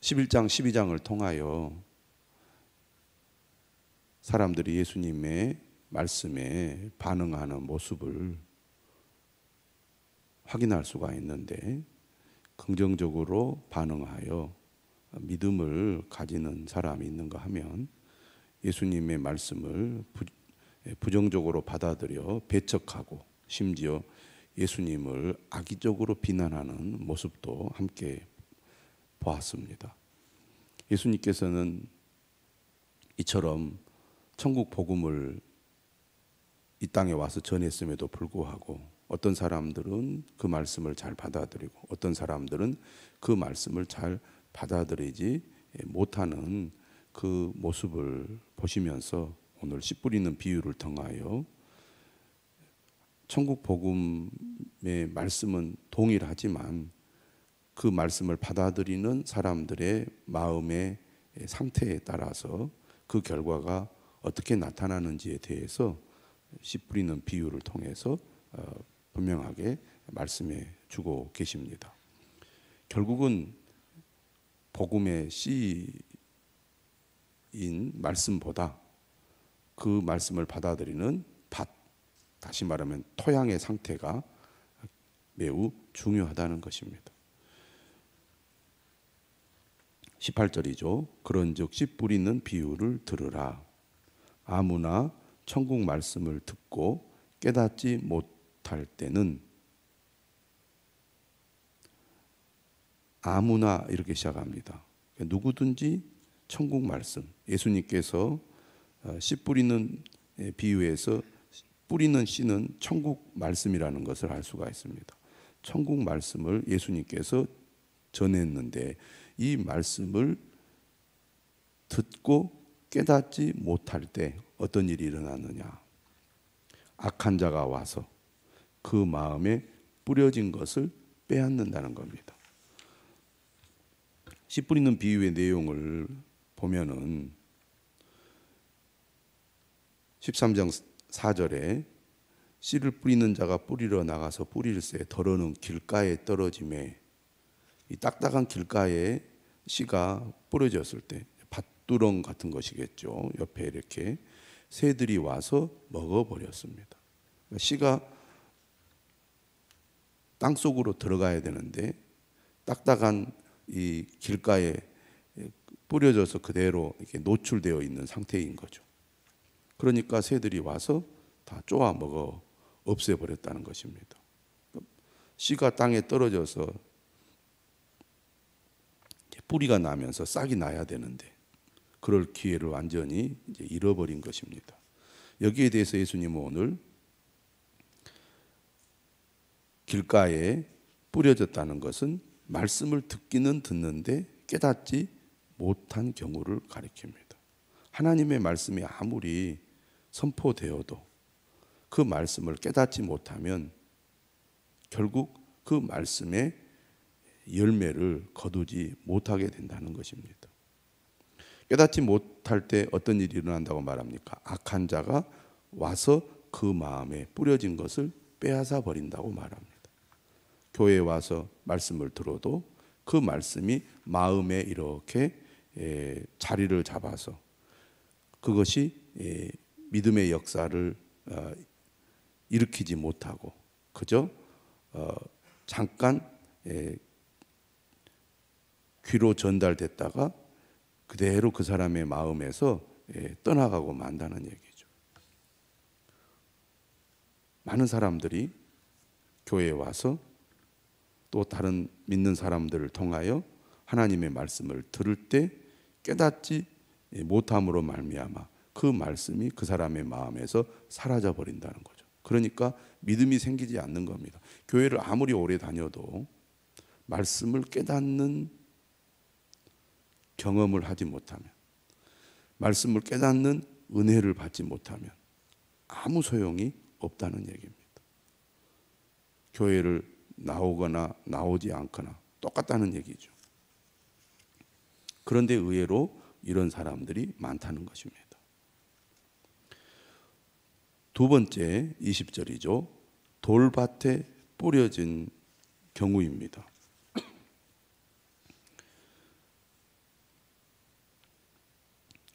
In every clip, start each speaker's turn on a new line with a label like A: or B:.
A: 11장, 12장을 통하여 사람들이 예수님의 말씀에 반응하는 모습을 확인할 수가 있는데, 긍정적으로 반응하여 믿음을 가지는 사람이 있는가 하면 예수님의 말씀을 부정적으로 받아들여 배척하고 심지어 예수님을 악의적으로 비난하는 모습도 함께 보았습니다. 예수님께서는 이처럼 천국 복음을 이 땅에 와서 전했음에도 불구하고 어떤 사람들은 그 말씀을 잘 받아들이고 어떤 사람들은 그 말씀을 잘 받아들이지 못하는 그 모습을 보시면서 오늘 씨 뿌리는 비유를 통하여 천국 복음의 말씀은 동일하지만 그 말씀을 받아들이는 사람들의 마음의 상태에 따라서 그 결과가 어떻게 나타나는지에 대해서 씨 뿌리는 비유를 통해서 분명하게 말씀해 주고 계십니다. 결국은 복음의 씨인 말씀보다 그 말씀을 받아들이는 밭, 다시 말하면 토양의 상태가 매우 중요하다는 것입니다. 18절이죠. 그런즉 씨 뿌리는 비유를 들으라. 아무나 천국 말씀을 듣고 깨닫지 못할 때는, 아무나 이렇게 시작합니다. 누구든지 천국 말씀, 예수님께서 씨 뿌리는 비유에서 뿌리는 씨는 천국 말씀이라는 것을 알 수가 있습니다. 천국 말씀을 예수님께서 전했는데 이 말씀을 듣고 깨닫지 못할 때 어떤 일이 일어나느냐? 악한 자가 와서 그 마음에 뿌려진 것을 빼앗는다는 겁니다. 씨 뿌리는 비유의 내용을 보면은 13장 4절에 씨를 뿌리는 자가 뿌리러 나가서 뿌릴새 더러는 길가에 떨어짐에, 이 딱딱한 길가에 씨가 뿌려졌을 때 밭두렁 같은 것이겠죠. 옆에 이렇게 새들이 와서 먹어버렸습니다. 씨가 땅속으로 들어가야 되는데 딱딱한 이 길가에 뿌려져서 그대로 이렇게 노출되어 있는 상태인 거죠. 그러니까 새들이 와서 다 쪼아 먹어 없애버렸다는 것입니다. 씨가 땅에 떨어져서 뿌리가 나면서 싹이 나야 되는데 그럴 기회를 완전히 이제 잃어버린 것입니다. 여기에 대해서 예수님은 오늘 길가에 뿌려졌다는 것은 말씀을 듣기는 듣는데 깨닫지 못한 경우를 가리킵니다. 하나님의 말씀이 아무리 선포되어도 그 말씀을 깨닫지 못하면 결국 그 말씀의 열매를 거두지 못하게 된다는 것입니다. 깨닫지 못할 때 어떤 일이 일어난다고 말합니까? 악한 자가 와서 그 마음에 뿌려진 것을 빼앗아 버린다고 말합니다. 교회에 와서 말씀을 들어도 그 말씀이 마음에 이렇게 자리를 잡아서 그것이 믿음의 역사를 일으키지 못하고 그저 잠깐 귀로 전달됐다가 그대로 그 사람의 마음에서 떠나가고 만다는 얘기죠. 많은 사람들이 교회에 와서 또 다른 믿는 사람들을 통하여 하나님의 말씀을 들을 때 깨닫지 못함으로 말미암아 그 말씀이 그 사람의 마음에서 사라져 버린다는 거죠. 그러니까 믿음이 생기지 않는 겁니다. 교회를 아무리 오래 다녀도 말씀을 깨닫는 경험을 하지 못하면, 말씀을 깨닫는 은혜를 받지 못하면 아무 소용이 없다는 얘기입니다. 교회를 나오거나 나오지 않거나 똑같다는 얘기죠. 그런데 의외로 이런 사람들이 많다는 것입니다. 두 번째 20절이죠. 돌밭에 뿌려진 경우입니다.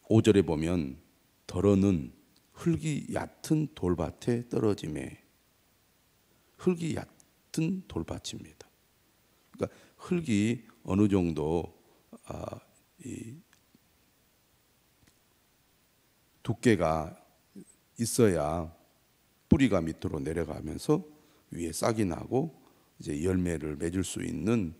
A: 5절에 보면 더러는 흙이 얕은 돌밭에 떨어짐에, 흙이 얕은 돌밭입니다. 그러니까 흙이 어느 정도 이 두께가 있어야 뿌리가 밑으로 내려가면서 위에 싹이 나고 이제 열매를 맺을 수 있는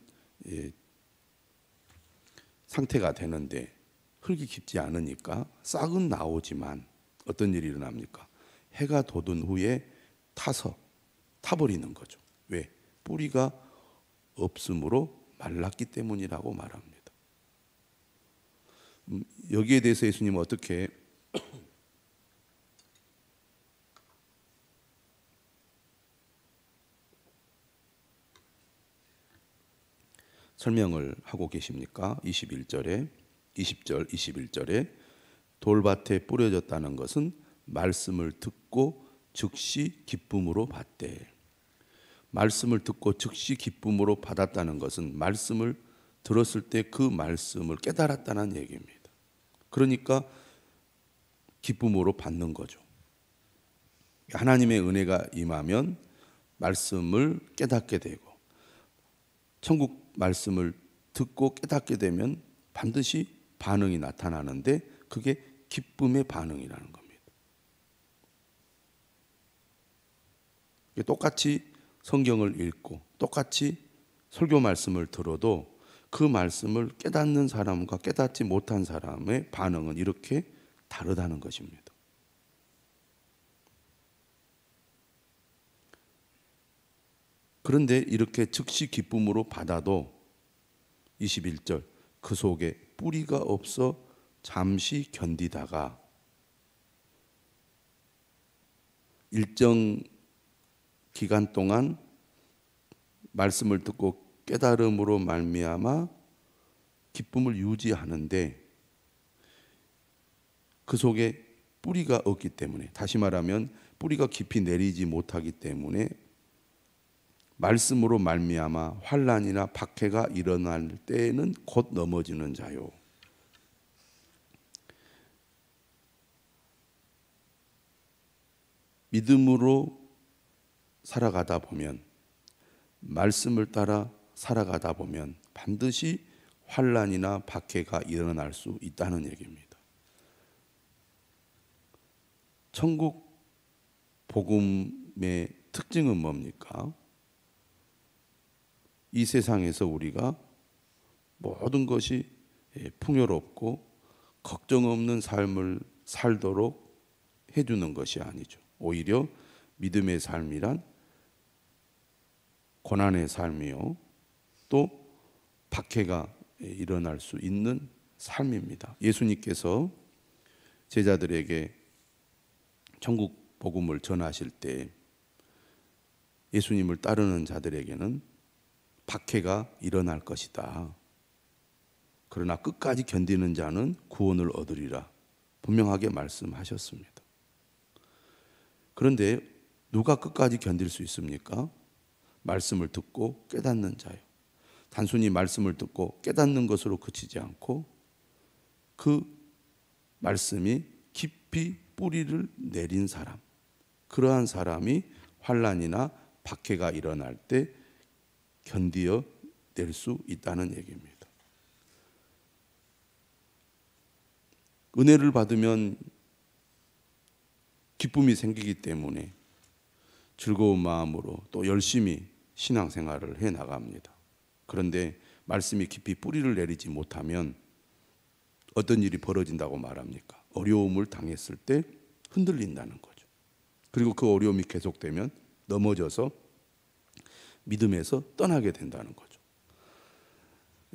A: 상태가 되는데, 흙이 깊지 않으니까 싹은 나오지만 어떤 일이 일어납니까? 해가 돋은 후에 타버리는 거죠. 왜? 뿌리가 없으므로 말랐기 때문이라고 말합니다. 여기에 대해서 예수님은 어떻게 설명을 하고 계십니까? 20절, 21절에 돌밭에 뿌려졌다는 것은 말씀을 듣고 즉시 기쁨으로 받되, 말씀을 듣고 즉시 기쁨으로 받았다는 것은 말씀을 들었을 때 그 말씀을 깨달았다는 얘기입니다. 그러니까 기쁨으로 받는 거죠. 하나님의 은혜가 임하면 말씀을 깨닫게 되고, 천국 말씀을 듣고 깨닫게 되면 반드시 반응이 나타나는데, 그게 기쁨의 반응이라는 겁니다. 똑같이 성경을 읽고 똑같이 설교 말씀을 들어도 그 말씀을 깨닫는 사람과 깨닫지 못한 사람의 반응은 이렇게 다르다는 것입니다. 그런데 이렇게 즉시 기쁨으로 받아도 21절, 그 속에 뿌리가 없어 잠시 견디다가 일정 기간 동안 말씀을 듣고 깨달음으로 말미암아 기쁨을 유지하는데, 그 속에 뿌리가 없기 때문에, 다시 말하면 뿌리가 깊이 내리지 못하기 때문에 말씀으로 말미암아 환난이나 박해가 일어날 때에는 곧 넘어지는 자요. 믿음으로 살아가다 보면, 말씀을 따라 살아가다 보면 반드시 환난이나 박해가 일어날 수 있다는 얘기입니다. 천국 복음의 특징은 뭡니까? 이 세상에서 우리가 모든 것이 풍요롭고 걱정 없는 삶을 살도록 해주는 것이 아니죠. 오히려 믿음의 삶이란 고난의 삶이요, 또 박해가 일어날 수 있는 삶입니다. 예수님께서 제자들에게 천국 복음을 전하실 때 예수님을 따르는 자들에게는 박해가 일어날 것이다. 그러나 끝까지 견디는 자는 구원을 얻으리라 분명하게 말씀하셨습니다. 그런데 누가 끝까지 견딜 수 있습니까? 말씀을 듣고 깨닫는 자요. 단순히 말씀을 듣고 깨닫는 것으로 그치지 않고 그 말씀이 깊이 뿌리를 내린 사람, 그러한 사람이 환난이나 박해가 일어날 때 견디어 낼 수 있다는 얘기입니다. 은혜를 받으면 기쁨이 생기기 때문에 즐거운 마음으로 또 열심히 신앙생활을 해 나갑니다. 그런데 말씀이 깊이 뿌리를 내리지 못하면 어떤 일이 벌어진다고 말합니까? 어려움을 당했을 때 흔들린다는 거죠. 그리고 그 어려움이 계속되면 넘어져서 믿음에서 떠나게 된다는 거죠.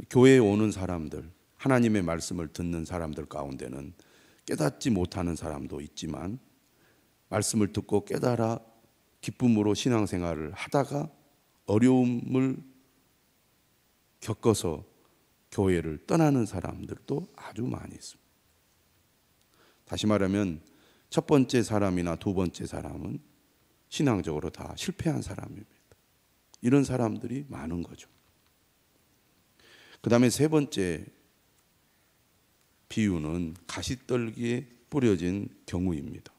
A: 교회에 오는 사람들, 하나님의 말씀을 듣는 사람들 가운데는 깨닫지 못하는 사람도 있지만, 말씀을 듣고 깨달아 기쁨으로 신앙생활을 하다가 어려움을 겪어서 교회를 떠나는 사람들도 아주 많이 있습니다. 다시 말하면 첫 번째 사람이나 두 번째 사람은 신앙적으로 다 실패한 사람입니다. 이런 사람들이 많은 거죠. 그 다음에 세 번째 비유는 가시떨기에 뿌려진 경우입니다.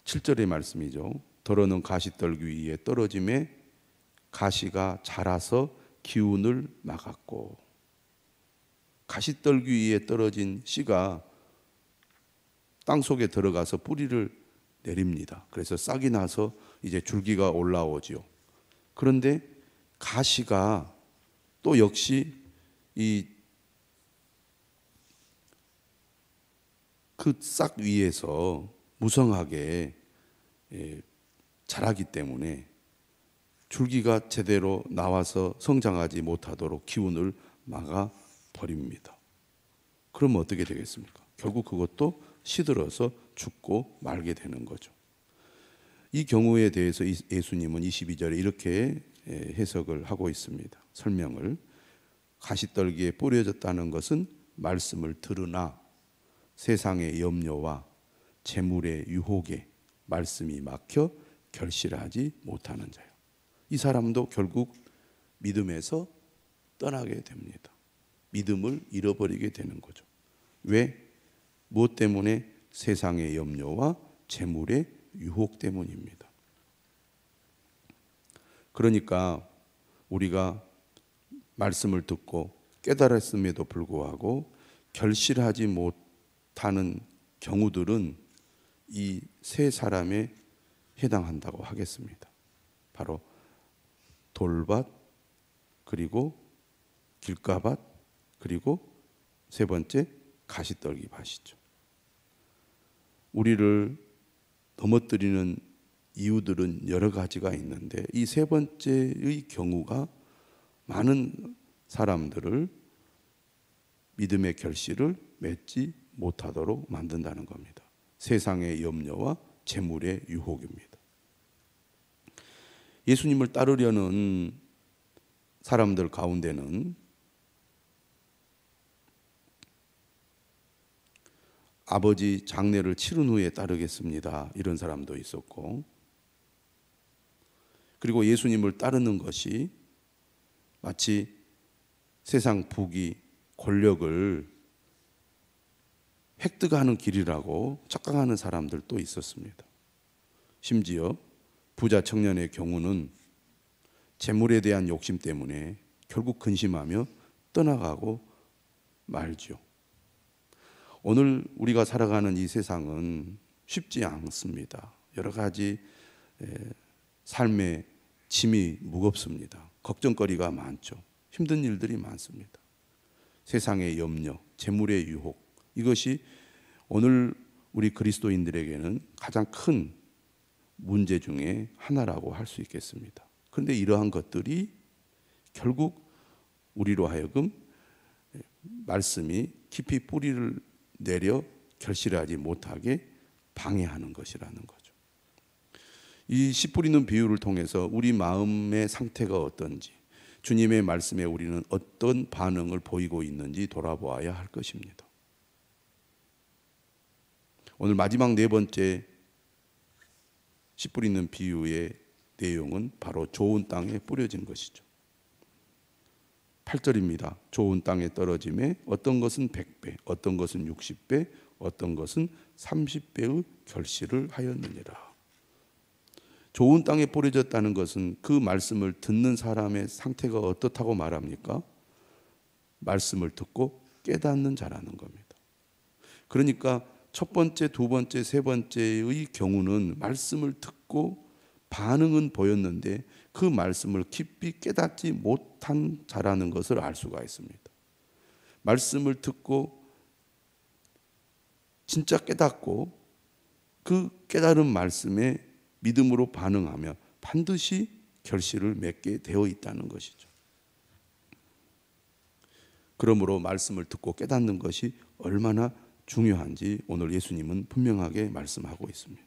A: 7절의 말씀이죠. 더러는 가시떨기 위에 떨어짐에 가시가 자라서 기운을 막았고, 가시떨기 위에 떨어진 씨가 땅 속에 들어가서 뿌리를 내립니다. 그래서 싹이 나서 이제 줄기가 올라오지요. 그런데 가시가 또 역시 그 싹 위에서 무성하게 자라기 때문에 줄기가 제대로 나와서 성장하지 못하도록 기운을 막아 버립니다. 그럼 어떻게 되겠습니까? 결국 그것도 시들어서 죽고 말게 되는 거죠. 이 경우에 대해서 예수님은 22절에 이렇게 해석을 하고 있습니다. 설명을. 가시떨기에 뿌려졌다는 것은 말씀을 들으나 세상의 염려와 재물의 유혹에 말씀이 막혀 결실하지 못하는 자요. 이 사람도 결국 믿음에서 떠나게 됩니다. 믿음을 잃어버리게 되는 거죠. 왜? 무엇 때문에? 세상의 염려와 재물의 유혹 때문입니다. 그러니까 우리가 말씀을 듣고 깨달았음에도 불구하고 결실하지 못하는 경우들은 이 세 사람에 해당한다고 하겠습니다. 바로 돌밭, 그리고 길가밭, 그리고 세 번째 가시떨기 밭이죠. 우리를 넘어뜨리는 이유들은 여러 가지가 있는데 이 세 번째의 경우가 많은 사람들을 믿음의 결실을 맺지 못하도록 만든다는 겁니다. 세상의 염려와 재물의 유혹입니다. 예수님을 따르려는 사람들 가운데는 아버지 장례를 치른 후에 따르겠습니다, 이런 사람도 있었고, 그리고 예수님을 따르는 것이 마치 세상 부귀, 권력을 획득하는 길이라고 착각하는 사람들도 있었습니다. 심지어 부자 청년의 경우는 재물에 대한 욕심 때문에 결국 근심하며 떠나가고 말죠. 오늘 우리가 살아가는 이 세상은 쉽지 않습니다. 여러 가지 삶의 짐이 무겁습니다. 걱정거리가 많죠. 힘든 일들이 많습니다. 세상의 염려, 재물의 유혹, 이것이 오늘 우리 그리스도인들에게는 가장 큰 문제 중에 하나라고 할 수 있겠습니다. 그런데 이러한 것들이 결국 우리로 하여금 말씀이 깊이 뿌리를 내려 결실하지 못하게 방해하는 것이라는 거죠. 이 씨 뿌리는 비유를 통해서 우리 마음의 상태가 어떤지, 주님의 말씀에 우리는 어떤 반응을 보이고 있는지 돌아보아야 할 것입니다. 오늘 마지막 네 번째 씨 뿌리는 비유의 내용은 바로 좋은 땅에 뿌려진 것이죠. 8절입니다. 좋은 땅에 떨어짐에 어떤 것은 100배, 어떤 것은 60배, 어떤 것은 30배의 결실을 하였느니라. 좋은 땅에 뿌려졌다는 것은 그 말씀을 듣는 사람의 상태가 어떻다고 말합니까? 말씀을 듣고 깨닫는 자라는 겁니다. 그러니까 첫 번째, 두 번째, 세 번째의 경우는 말씀을 듣고 반응은 보였는데 그 말씀을 깊이 깨닫지 못한 자라는 것을 알 수가 있습니다. 말씀을 듣고 진짜 깨닫고 그 깨달은 말씀에 믿음으로 반응하며 반드시 결실을 맺게 되어 있다는 것이죠. 그러므로 말씀을 듣고 깨닫는 것이 얼마나 중요한지 오늘 예수님은 분명하게 말씀하고 있습니다.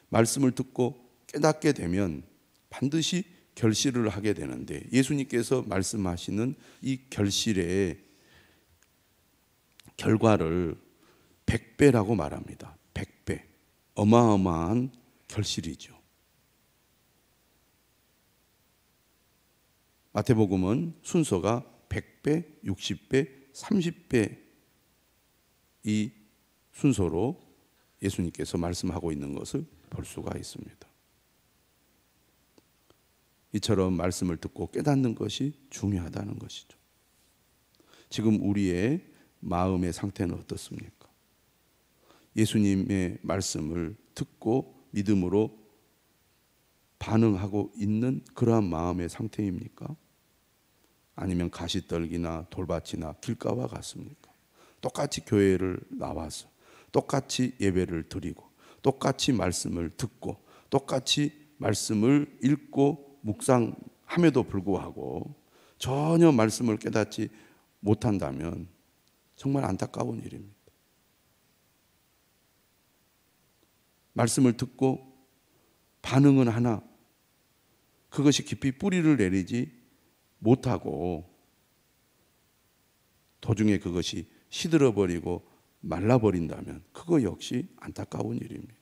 A: 말씀을 듣고 깨닫게 되면 반드시 결실을 하게 되는데 예수님께서 말씀하시는 이 결실의 결과를 100배라고 말합니다. 100배. 어마어마한 결실이죠. 마태복음은 순서가 100배, 60배, 30배 이 순서로 예수님께서 말씀하고 있는 것을 볼 수가 있습니다. 이처럼 말씀을 듣고 깨닫는 것이 중요하다는 것이죠. 지금 우리의 마음의 상태는 어떻습니까? 예수님의 말씀을 듣고 믿음으로 반응하고 있는 그러한 마음의 상태입니까? 아니면 가시떨기나 돌밭이나 길가와 같습니까? 똑같이 교회를 나와서 똑같이 예배를 드리고 똑같이 말씀을 듣고 똑같이 말씀을 읽고 묵상함에도 불구하고 전혀 말씀을 깨닫지 못한다면 정말 안타까운 일입니다. 말씀을 듣고 반응은 하나 그것이 깊이 뿌리를 내리지 못하고 도중에 그것이 시들어버리고 말라버린다면 그거 역시 안타까운 일입니다.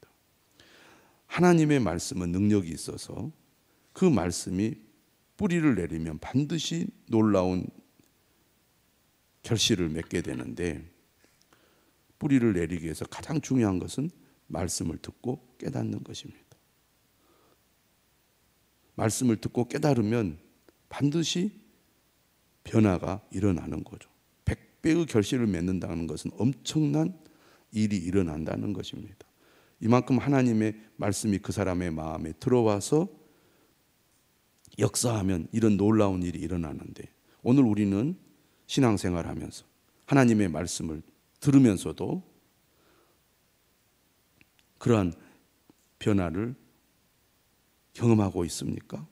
A: 하나님의 말씀은 능력이 있어서 그 말씀이 뿌리를 내리면 반드시 놀라운 결실을 맺게 되는데 뿌리를 내리기 위해서 가장 중요한 것은 말씀을 듣고 깨닫는 것입니다. 말씀을 듣고 깨달으면 반드시 변화가 일어나는 거죠. 100배의 결실을 맺는다는 것은 엄청난 일이 일어난다는 것입니다. 이만큼 하나님의 말씀이 그 사람의 마음에 들어와서 역사하면 이런 놀라운 일이 일어나는데 오늘 우리는 신앙생활하면서 하나님의 말씀을 들으면서도 그러한 변화를 경험하고 있습니까?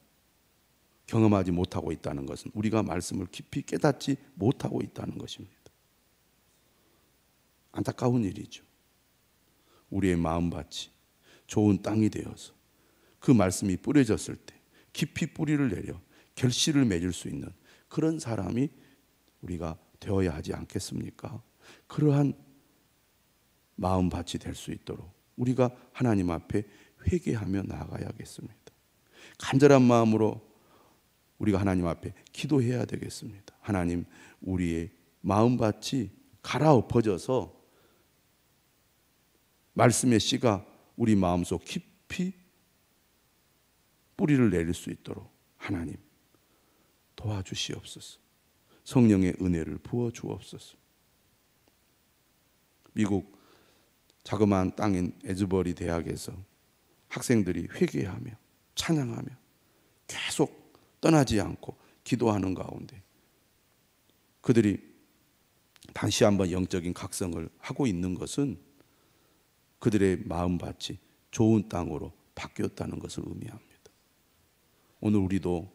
A: 경험하지 못하고 있다는 것은 우리가 말씀을 깊이 깨닫지 못하고 있다는 것입니다. 안타까운 일이죠. 우리의 마음밭이 좋은 땅이 되어서 그 말씀이 뿌려졌을 때 깊이 뿌리를 내려 결실을 맺을 수 있는 그런 사람이 우리가 되어야 하지 않겠습니까? 그러한 마음밭이 될 수 있도록 우리가 하나님 앞에 회개하며 나아가야겠습니다. 간절한 마음으로 우리가 하나님 앞에 기도해야 되겠습니다. 하나님, 우리의 마음밭이 갈아엎어져서 말씀의 씨가 우리 마음속 깊이 뿌리를 내릴 수 있도록 하나님 도와주시옵소서. 성령의 은혜를 부어 주옵소서. 미국 자그마한 땅인 에즈버리 대학에서 학생들이 회개하며 찬양하며 계속 떠나지 않고 기도하는 가운데 그들이 다시 한번 영적인 각성을 하고 있는 것은 그들의 마음밭이 좋은 땅으로 바뀌었다는 것을 의미합니다. 오늘 우리도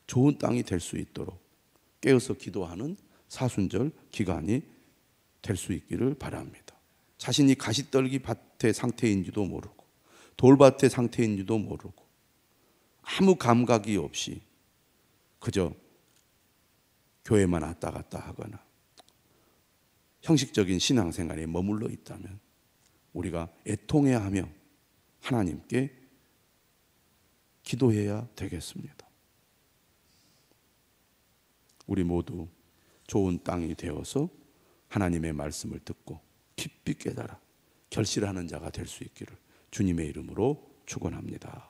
A: 좋은 땅이 될 수 있도록 깨어서 기도하는 사순절 기간이 될 수 있기를 바랍니다. 자신이 가시떨기 밭의 상태인지도 모르고 돌밭의 상태인지도 모르고 아무 감각이 없이 그저 교회만 왔다 갔다 하거나 형식적인 신앙생활에 머물러 있다면 우리가 애통해야 하며 하나님께 기도해야 되겠습니다. 우리 모두 좋은 땅이 되어서 하나님의 말씀을 듣고 깊이 깨달아 결실하는 자가 될 수 있기를 주님의 이름으로 축원합니다.